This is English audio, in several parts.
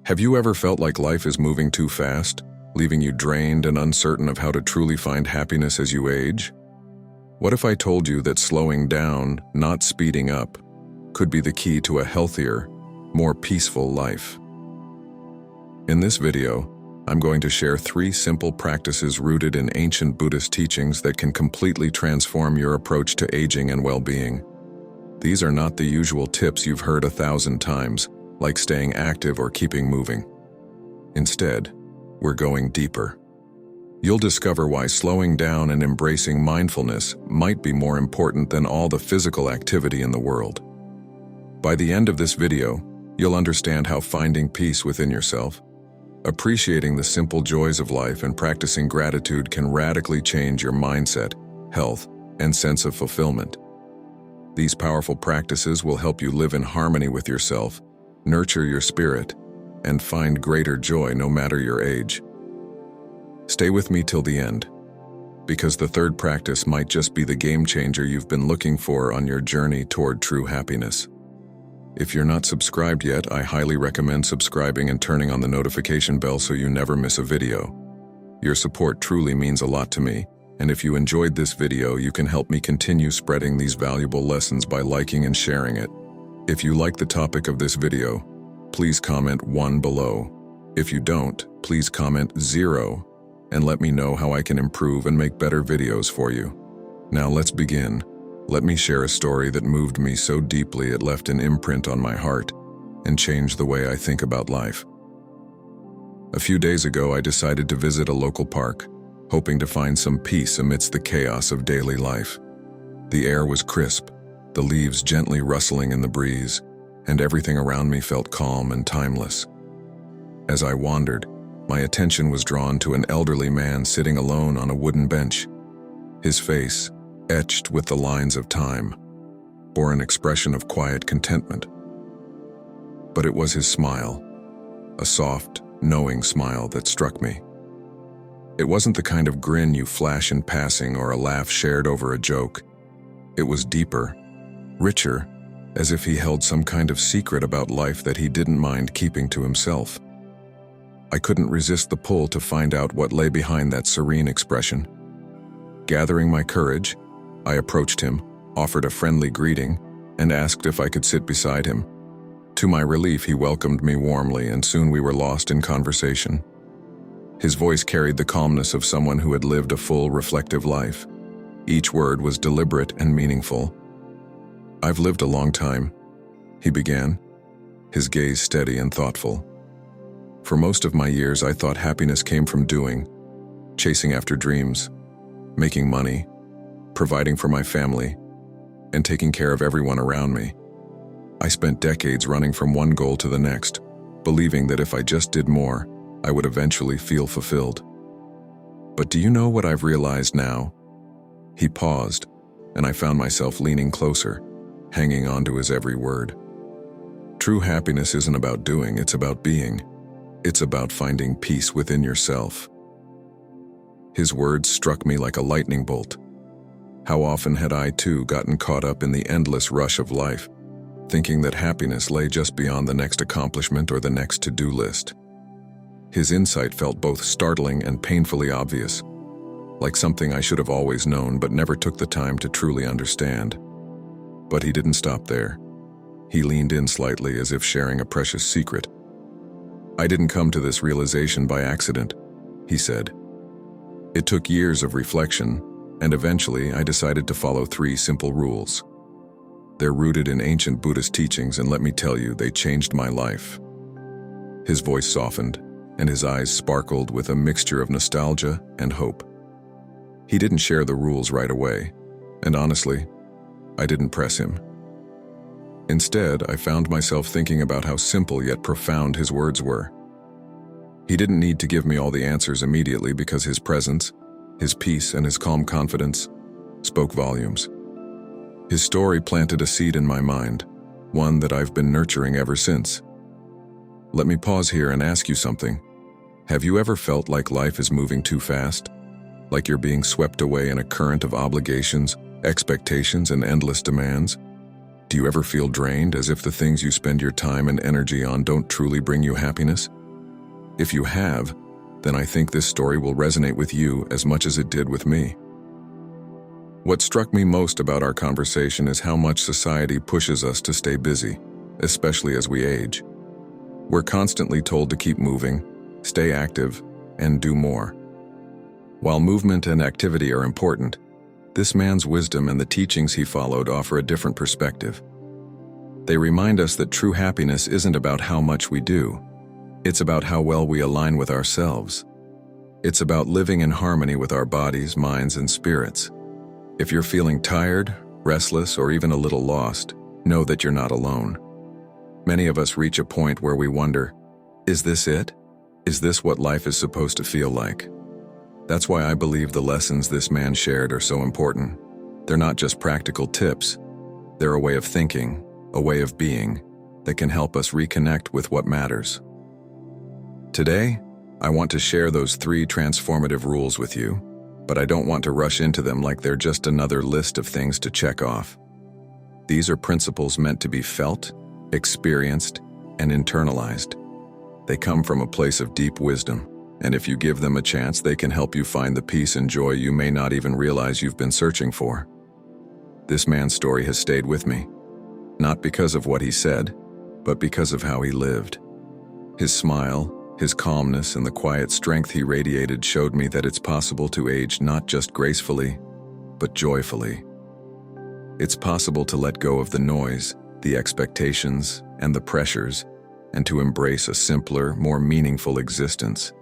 Have you ever felt like life is moving too fast, leaving you drained and uncertain of how to truly find happiness as you age? What if I told you that slowing down, not speeding up, could be the key to a healthier, more peaceful life? In this video, I'm going to share 3 simple practices rooted in ancient Buddhist teachings that can completely transform your approach to aging and well-being. These are not the usual tips you've heard 1,000 times, like staying active or keeping moving. Instead, we're going deeper. You'll discover why slowing down and embracing mindfulness might be more important than all the physical activity in the world. By the end of this video, you'll understand how finding peace within yourself, appreciating the simple joys of life, and practicing gratitude can radically change your mindset, health, and sense of fulfillment. These powerful practices will help you live in harmony with yourself, nurture your spirit, and find greater joy no matter your age. Stay with me till the end, because the third practice might just be the game changer you've been looking for on your journey toward true happiness. If you're not subscribed yet, I highly recommend subscribing and turning on the notification bell so you never miss a video. Your support truly means a lot to me, and if you enjoyed this video, you can help me continue spreading these valuable lessons by liking and sharing it. If you like the topic of this video, please comment 1 below. If you don't, please comment 0, and let me know how I can improve and make better videos for you. Now let's begin. Let me share a story that moved me so deeply it left an imprint on my heart and changed the way I think about life. A few days ago, I decided to visit a local park, hoping to find some peace amidst the chaos of daily life. The air was crisp, the leaves gently rustling in the breeze, and everything around me felt calm and timeless. As I wandered, my attention was drawn to an elderly man sitting alone on a wooden bench. His face, etched with the lines of time, bore an expression of quiet contentment. But it was his smile, a soft, knowing smile, that struck me. It wasn't the kind of grin you flash in passing or a laugh shared over a joke. It was deeper, richer, as if he held some kind of secret about life that he didn't mind keeping to himself. I couldn't resist the pull to find out what lay behind that serene expression. Gathering my courage, I approached him, offered a friendly greeting, and asked if I could sit beside him. To my relief, he welcomed me warmly, and soon we were lost in conversation. His voice carried the calmness of someone who had lived a full, reflective life. Each word was deliberate and meaningful. "I've lived a long time," he began, his gaze steady and thoughtful. "For most of my years, I thought happiness came from doing, chasing after dreams, making money, providing for my family, and taking care of everyone around me. I spent decades running from one goal to the next, believing that if I just did more, I would eventually feel fulfilled. But do you know what I've realized now?" He paused, and I found myself leaning closer, hanging on to his every word. "True happiness isn't about doing, it's about being. It's about finding peace within yourself." His words struck me like a lightning bolt. How often had I, too, gotten caught up in the endless rush of life, thinking that happiness lay just beyond the next accomplishment or the next to-do list. His insight felt both startling and painfully obvious, like something I should have always known but never took the time to truly understand. But he didn't stop there. He leaned in slightly, as if sharing a precious secret. "I didn't come to this realization by accident," he said. "It took years of reflection, and eventually I decided to follow 3 simple rules. They're rooted in ancient Buddhist teachings, and let me tell you, they changed my life." His voice softened, and his eyes sparkled with a mixture of nostalgia and hope. He didn't share the rules right away, and honestly, I didn't press him. Instead, I found myself thinking about how simple yet profound his words were. He didn't need to give me all the answers immediately, because his presence, his peace, and his calm confidence spoke volumes. His story planted a seed in my mind, one that I've been nurturing ever since. Let me pause here and ask you something. Have you ever felt like life is moving too fast? Like you're being swept away in a current of obligations, expectations, and endless demands? Do you ever feel drained, as if the things you spend your time and energy on don't truly bring you happiness? If you have, then I think this story will resonate with you as much as it did with me. What struck me most about our conversation is how much society pushes us to stay busy, especially as we age. We're constantly told to keep moving, stay active, and do more. While movement and activity are important, this man's wisdom and the teachings he followed offer a different perspective. They remind us that true happiness isn't about how much we do. It's about how well we align with ourselves. It's about living in harmony with our bodies, minds, and spirits. If you're feeling tired, restless, or even a little lost, know that you're not alone. Many of us reach a point where we wonder, is this it? Is this what life is supposed to feel like? That's why I believe the lessons this man shared are so important. They're not just practical tips. They're a way of thinking, a way of being, that can help us reconnect with what matters. Today, I want to share those 3 transformative rules with you, but I don't want to rush into them like they're just another list of things to check off. These are principles meant to be felt, experienced, and internalized. They come from a place of deep wisdom, and if you give them a chance, they can help you find the peace and joy you may not even realize you've been searching for. This man's story has stayed with me, not because of what he said, but because of how he lived. His smile, his calmness, and the quiet strength he radiated showed me that it's possible to age not just gracefully, but joyfully. It's possible to let go of the noise, the expectations, and the pressures, and to embrace a simpler, more meaningful existence.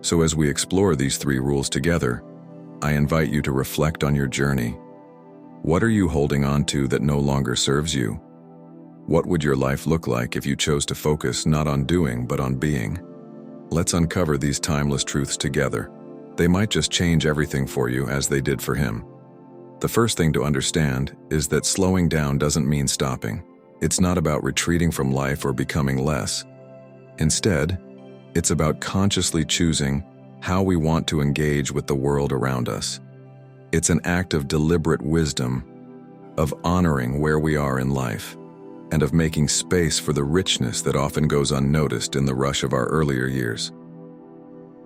So as we explore these 3 rules together, I invite you to reflect on your journey. What are you holding on to that no longer serves you? What would your life look like if you chose to focus not on doing, but on being? Let's uncover these timeless truths together. They might just change everything for you as they did for him. The first thing to understand is that slowing down doesn't mean stopping. It's not about retreating from life or becoming less. Instead, it's about consciously choosing how we want to engage with the world around us. It's an act of deliberate wisdom, of honoring where we are in life, and of making space for the richness that often goes unnoticed in the rush of our earlier years.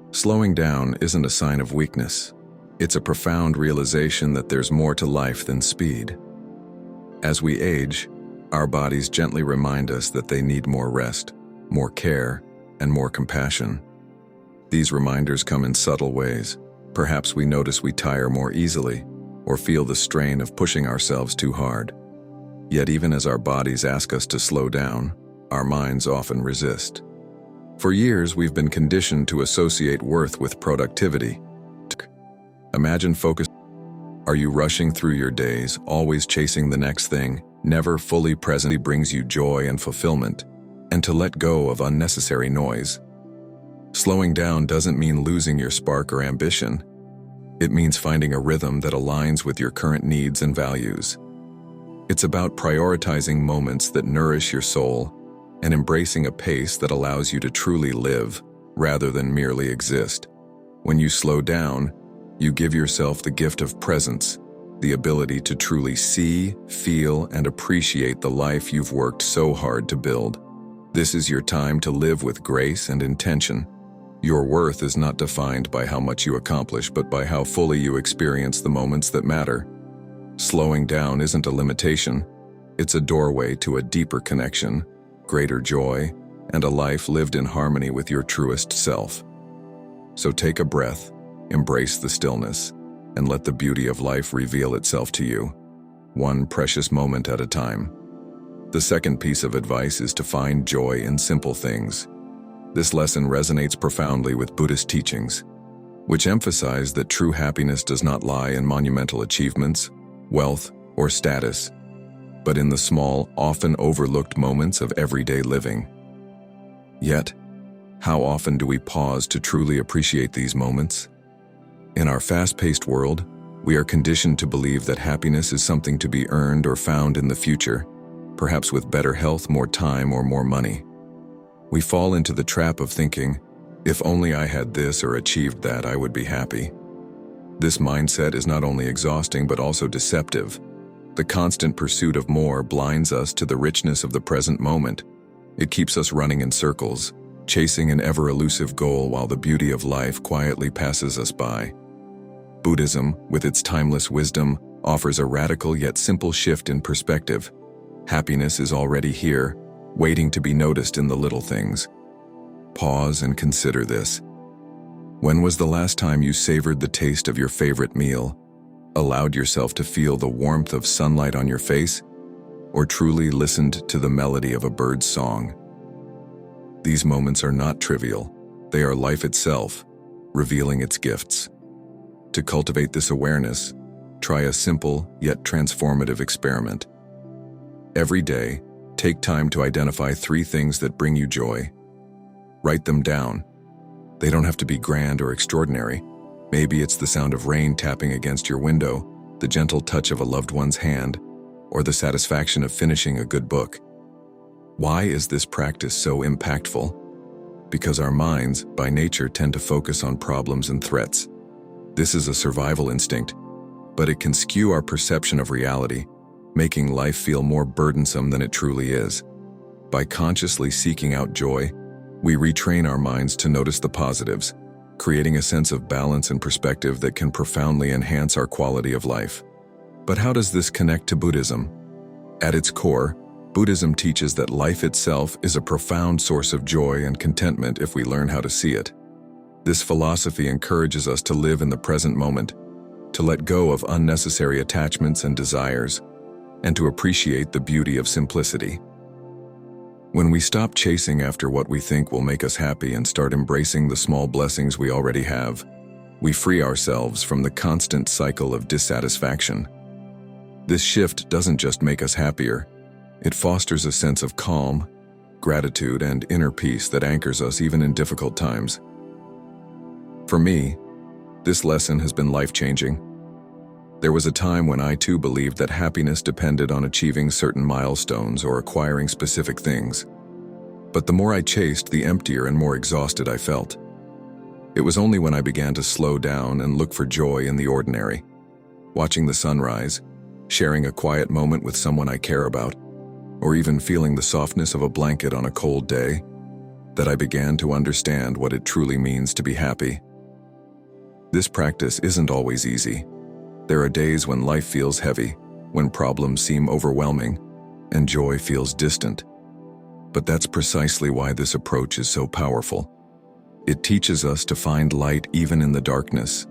Slowing down isn't a sign of weakness. It's a profound realization that there's more to life than speed. As we age, our bodies gently remind us that they need more rest, more care, and more compassion. These reminders come in subtle ways. Perhaps we notice we tire more easily, or feel the strain of pushing ourselves too hard. Yet even as our bodies ask us to slow down, our minds often resist. For years, we've been conditioned to associate worth with productivity. Imagine focus. Are you rushing through your days, always chasing the next thing, never fully present brings you joy and fulfillment, and to let go of unnecessary noise? Slowing down doesn't mean losing your spark or ambition. It means finding a rhythm that aligns with your current needs and values. It's about prioritizing moments that nourish your soul and embracing a pace that allows you to truly live rather than merely exist. When you slow down, you give yourself the gift of presence, the ability to truly see, feel, and appreciate the life you've worked so hard to build. This is your time to live with grace and intention. Your worth is not defined by how much you accomplish, but by how fully you experience the moments that matter. Slowing down isn't a limitation. It's a doorway to a deeper connection, greater joy, and a life lived in harmony with your truest self. So take a breath, embrace the stillness, and let the beauty of life reveal itself to you, one precious moment at a time. The second piece of advice is to find joy in simple things. This lesson resonates profoundly with Buddhist teachings, which emphasize that true happiness does not lie in monumental achievements, wealth, or status, but in the small, often overlooked moments of everyday living. Yet, how often do we pause to truly appreciate these moments? In our fast-paced world, we are conditioned to believe that happiness is something to be earned or found in the future, perhaps with better health, more time, or more money. We fall into the trap of thinking, if only I had this or achieved that, I would be happy. This mindset is not only exhausting but also deceptive. The constant pursuit of more blinds us to the richness of the present moment. It keeps us running in circles, chasing an ever-elusive goal while the beauty of life quietly passes us by. Buddhism, with its timeless wisdom, offers a radical yet simple shift in perspective. Happiness is already here, waiting to be noticed in the little things. Pause and consider this. When was the last time you savored the taste of your favorite meal, allowed yourself to feel the warmth of sunlight on your face, or truly listened to the melody of a bird's song? These moments are not trivial. They are life itself, revealing its gifts. To cultivate this awareness, try a simple yet transformative experiment. Every day, take time to identify 3 things that bring you joy. Write them down. They don't have to be grand or extraordinary. Maybe it's the sound of rain tapping against your window, the gentle touch of a loved one's hand, or the satisfaction of finishing a good book. Why is this practice so impactful? Because our minds, by nature, tend to focus on problems and threats. This is a survival instinct, but it can skew our perception of reality, making life feel more burdensome than it truly is. By consciously seeking out joy, we retrain our minds to notice the positives, creating a sense of balance and perspective that can profoundly enhance our quality of life. But how does this connect to Buddhism? At its core, Buddhism teaches that life itself is a profound source of joy and contentment if we learn how to see it. This philosophy encourages us to live in the present moment, to let go of unnecessary attachments and desires, and to appreciate the beauty of simplicity. When we stop chasing after what we think will make us happy and start embracing the small blessings we already have, we free ourselves from the constant cycle of dissatisfaction. This shift doesn't just make us happier, it fosters a sense of calm, gratitude, and inner peace that anchors us even in difficult times. For me, this lesson has been life-changing. There was a time when I too believed that happiness depended on achieving certain milestones or acquiring specific things. But the more I chased, the emptier and more exhausted I felt. It was only when I began to slow down and look for joy in the ordinary, watching the sunrise, sharing a quiet moment with someone I care about, or even feeling the softness of a blanket on a cold day, that I began to understand what it truly means to be happy. This practice isn't always easy. There are days when life feels heavy, when problems seem overwhelming, and joy feels distant. But that's precisely why this approach is so powerful. It teaches us to find light even in the darkness,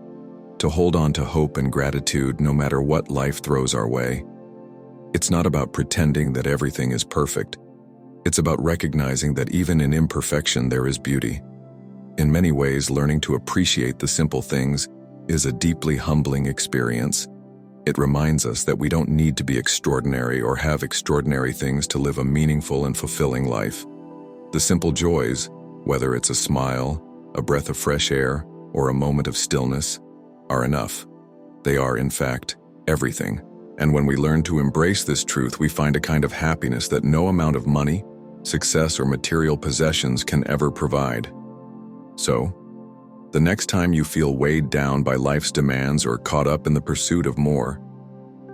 to hold on to hope and gratitude no matter what life throws our way. It's not about pretending that everything is perfect. It's about recognizing that even in imperfection there is beauty. In many ways, learning to appreciate the simple things is a deeply humbling experience. It reminds us that we don't need to be extraordinary or have extraordinary things to live a meaningful and fulfilling life. The simple joys, whether it's a smile, a breath of fresh air, or a moment of stillness, are enough. They are, in fact, everything. And when we learn to embrace this truth, we find a kind of happiness that no amount of money, success, or material possessions can ever provide. So, the next time you feel weighed down by life's demands or caught up in the pursuit of more,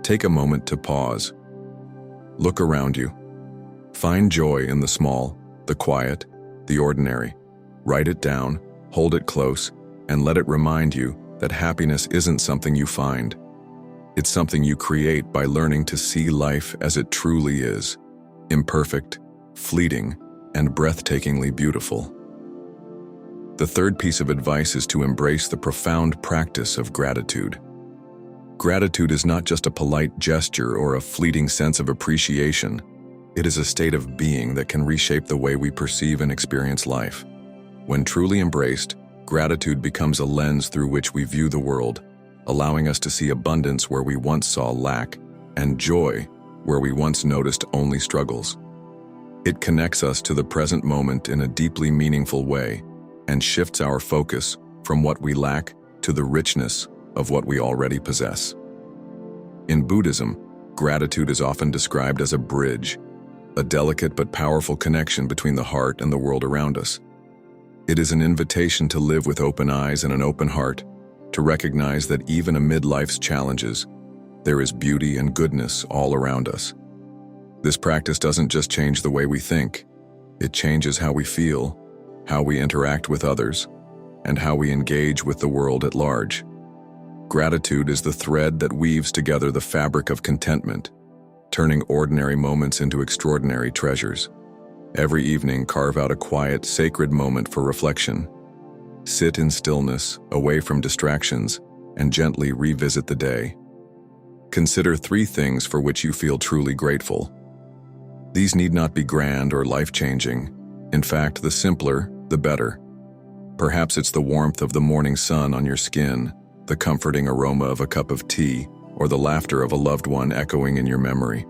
take a moment to pause. Look around you. Find joy in the small, the quiet, the ordinary. Write it down, hold it close, and let it remind you that happiness isn't something you find. It's something you create by learning to see life as it truly is, imperfect, fleeting, and breathtakingly beautiful. The third piece of advice is to embrace the profound practice of gratitude. Gratitude is not just a polite gesture or a fleeting sense of appreciation. It is a state of being that can reshape the way we perceive and experience life. When truly embraced, gratitude becomes a lens through which we view the world, allowing us to see abundance where we once saw lack, and joy where we once noticed only struggles. It connects us to the present moment in a deeply meaningful way and shifts our focus from what we lack to the richness of what we already possess. In Buddhism, gratitude is often described as a bridge, a delicate but powerful connection between the heart and the world around us. It is an invitation to live with open eyes and an open heart, to recognize that even amid life's challenges, There is beauty and goodness all around us. This practice doesn't just change the way we think, it changes how we feel, how we interact with others, and how we engage with the world at large. Gratitude is the thread that weaves together the fabric of contentment, turning ordinary moments into extraordinary treasures. Every evening, carve out a quiet, sacred moment for reflection. Sit in stillness, away from distractions, and gently revisit the day. Consider 3 things for which you feel truly grateful. These need not be grand or life-changing. In fact, the simpler, the better. Perhaps it's the warmth of the morning sun on your skin, the comforting aroma of a cup of tea, or the laughter of a loved one echoing in your memory.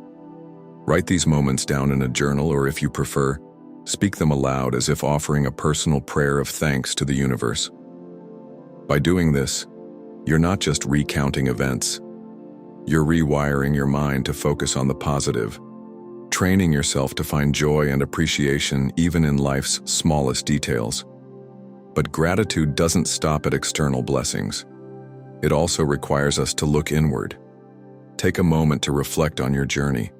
Write these moments down in a journal, or if you prefer, speak them aloud as if offering a personal prayer of thanks to the universe. By doing this, you're not just recounting events. You're rewiring your mind to focus on the positive, training yourself to find joy and appreciation even in life's smallest details. But gratitude doesn't stop at external blessings. It also requires us to look inward. Take a moment to reflect on your journey.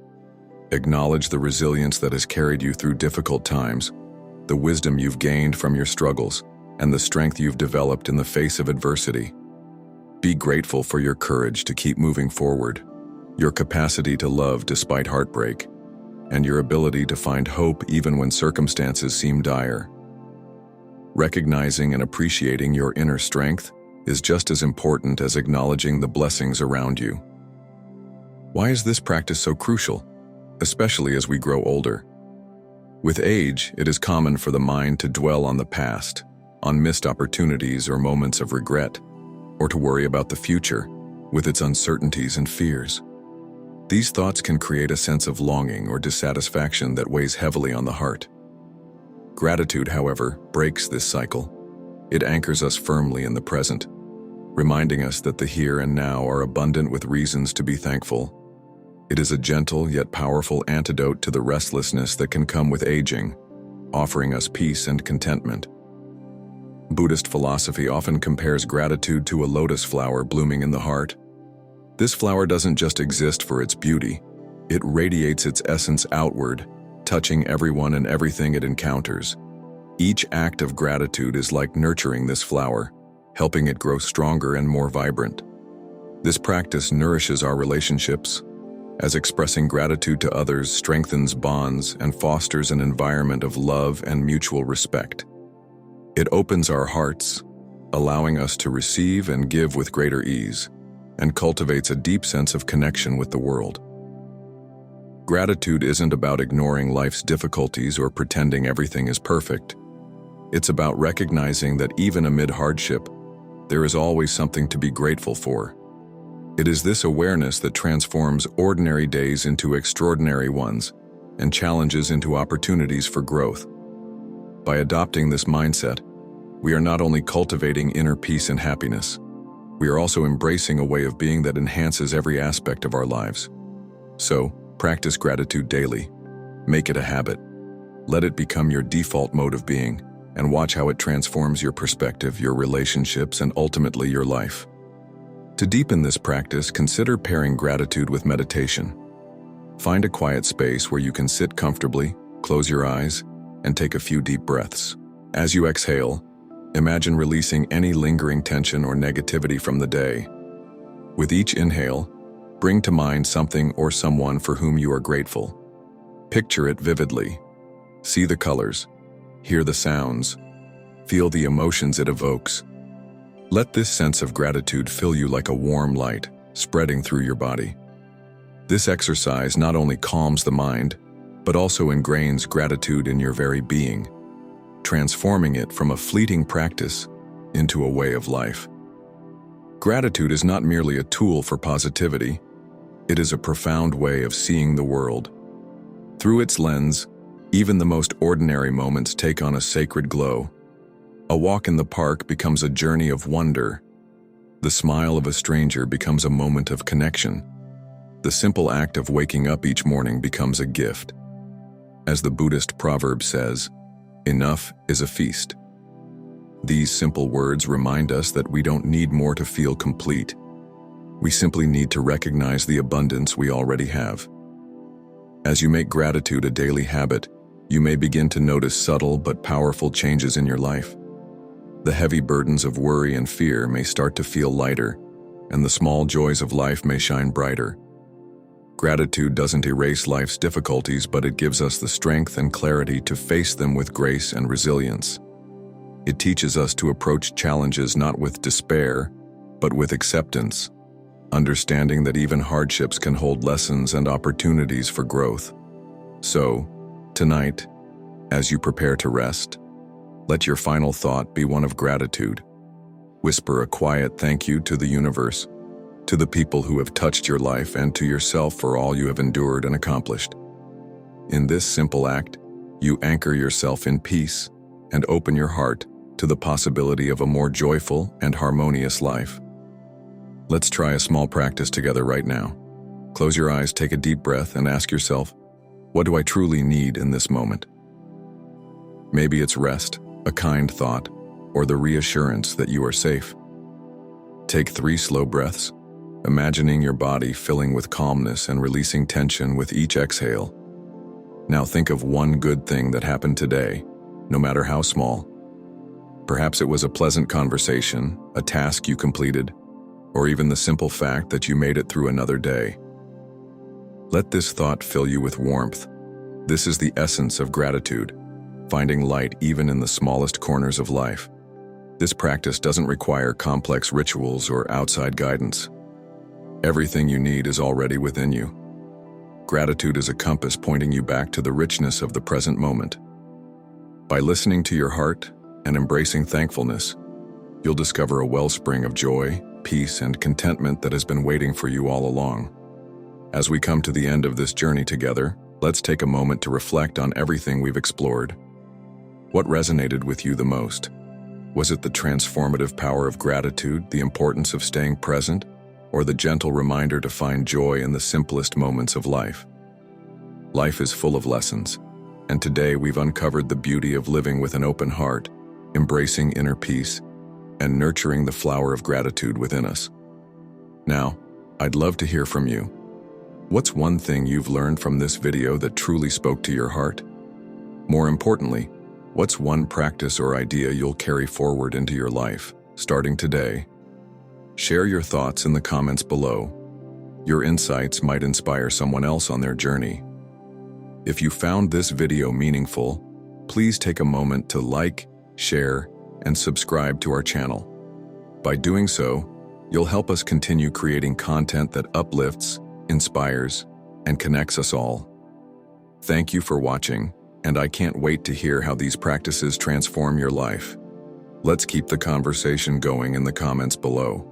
Acknowledge the resilience that has carried you through difficult times, the wisdom you've gained from your struggles, and the strength you've developed in the face of adversity. Be grateful for your courage to keep moving forward, your capacity to love despite heartbreak, and your ability to find hope even when circumstances seem dire. Recognizing and appreciating your inner strength is just as important as acknowledging the blessings around you. Why is this practice so crucial, especially as we grow older? With age, it is common for the mind to dwell on the past, on missed opportunities or moments of regret, or to worry about the future, with its uncertainties and fears. These thoughts can create a sense of longing or dissatisfaction that weighs heavily on the heart. Gratitude, however, breaks this cycle. It anchors us firmly in the present, reminding us that the here and now are abundant with reasons to be thankful. It is a gentle yet powerful antidote to the restlessness that can come with aging, offering us peace and contentment. Buddhist philosophy often compares gratitude to a lotus flower blooming in the heart. This flower doesn't just exist for its beauty, it radiates its essence outward, touching everyone and everything it encounters. Each act of gratitude is like nurturing this flower, helping it grow stronger and more vibrant. This practice nourishes our relationships, as expressing gratitude to others strengthens bonds and fosters an environment of love and mutual respect. It opens our hearts, allowing us to receive and give with greater ease, and cultivates a deep sense of connection with the world. Gratitude isn't about ignoring life's difficulties or pretending everything is perfect. It's about recognizing that even amid hardship, there is always something to be grateful for. It is this awareness that transforms ordinary days into extraordinary ones and challenges into opportunities for growth. By adopting this mindset, we are not only cultivating inner peace and happiness, we are also embracing a way of being that enhances every aspect of our lives. So, practice gratitude daily. Make it a habit. Let it become your default mode of being, and watch how it transforms your perspective, your relationships, and ultimately your life. To deepen this practice, consider pairing gratitude with meditation. Find a quiet space where you can sit comfortably, close your eyes, and take a few deep breaths. As you exhale, imagine releasing any lingering tension or negativity from the day. With each inhale, bring to mind something or someone for whom you are grateful. Picture it vividly. See the colors, hear the sounds, feel the emotions it evokes. Let this sense of gratitude fill you like a warm light, spreading through your body. This exercise not only calms the mind, but also ingrains gratitude in your very being, transforming it from a fleeting practice into a way of life. Gratitude is not merely a tool for positivity, it is a profound way of seeing the world. Through its lens, even the most ordinary moments take on a sacred glow. A walk in the park becomes a journey of wonder. The smile of a stranger becomes a moment of connection. The simple act of waking up each morning becomes a gift. As the Buddhist proverb says, "Enough is a feast." These simple words remind us that we don't need more to feel complete. We simply need to recognize the abundance we already have. As you make gratitude a daily habit, you may begin to notice subtle but powerful changes in your life. The heavy burdens of worry and fear may start to feel lighter, and the small joys of life may shine brighter. Gratitude doesn't erase life's difficulties, but it gives us the strength and clarity to face them with grace and resilience. It teaches us to approach challenges not with despair, but with acceptance, understanding that even hardships can hold lessons and opportunities for growth. So, tonight, as you prepare to rest, let your final thought be one of gratitude. Whisper a quiet thank you to the universe, to the people who have touched your life, and to yourself for all you have endured and accomplished. In this simple act, you anchor yourself in peace and open your heart to the possibility of a more joyful and harmonious life. Let's try a small practice together right now. Close your eyes, take a deep breath, and ask yourself, what do I truly need in this moment? Maybe it's rest, a kind thought, or the reassurance that you are safe. Take 3 slow breaths, imagining your body filling with calmness and releasing tension with each exhale. Now think of one good thing that happened today, no matter how small. Perhaps it was a pleasant conversation, a task you completed, or even the simple fact that you made it through another day. Let this thought fill you with warmth. This is the essence of gratitude, finding light even in the smallest corners of life. This practice doesn't require complex rituals or outside guidance. Everything you need is already within you. Gratitude is a compass pointing you back to the richness of the present moment. By listening to your heart and embracing thankfulness, you'll discover a wellspring of joy, peace, and contentment that has been waiting for you all along. As we come to the end of this journey together, let's take a moment to reflect on everything we've explored. What resonated with you the most? Was it the transformative power of gratitude, the importance of staying present, or the gentle reminder to find joy in the simplest moments of life? Life is full of lessons, and today we've uncovered the beauty of living with an open heart, embracing inner peace, and nurturing the flower of gratitude within us. Now, I'd love to hear from you. What's one thing you've learned from this video that truly spoke to your heart? More importantly, what's one practice or idea you'll carry forward into your life, starting today? Share your thoughts in the comments below. Your insights might inspire someone else on their journey. If you found this video meaningful, please take a moment to like, share, and subscribe to our channel. By doing so, you'll help us continue creating content that uplifts, inspires, and connects us all. Thank you for watching, and I can't wait to hear how these practices transform your life. Let's keep the conversation going in the comments below.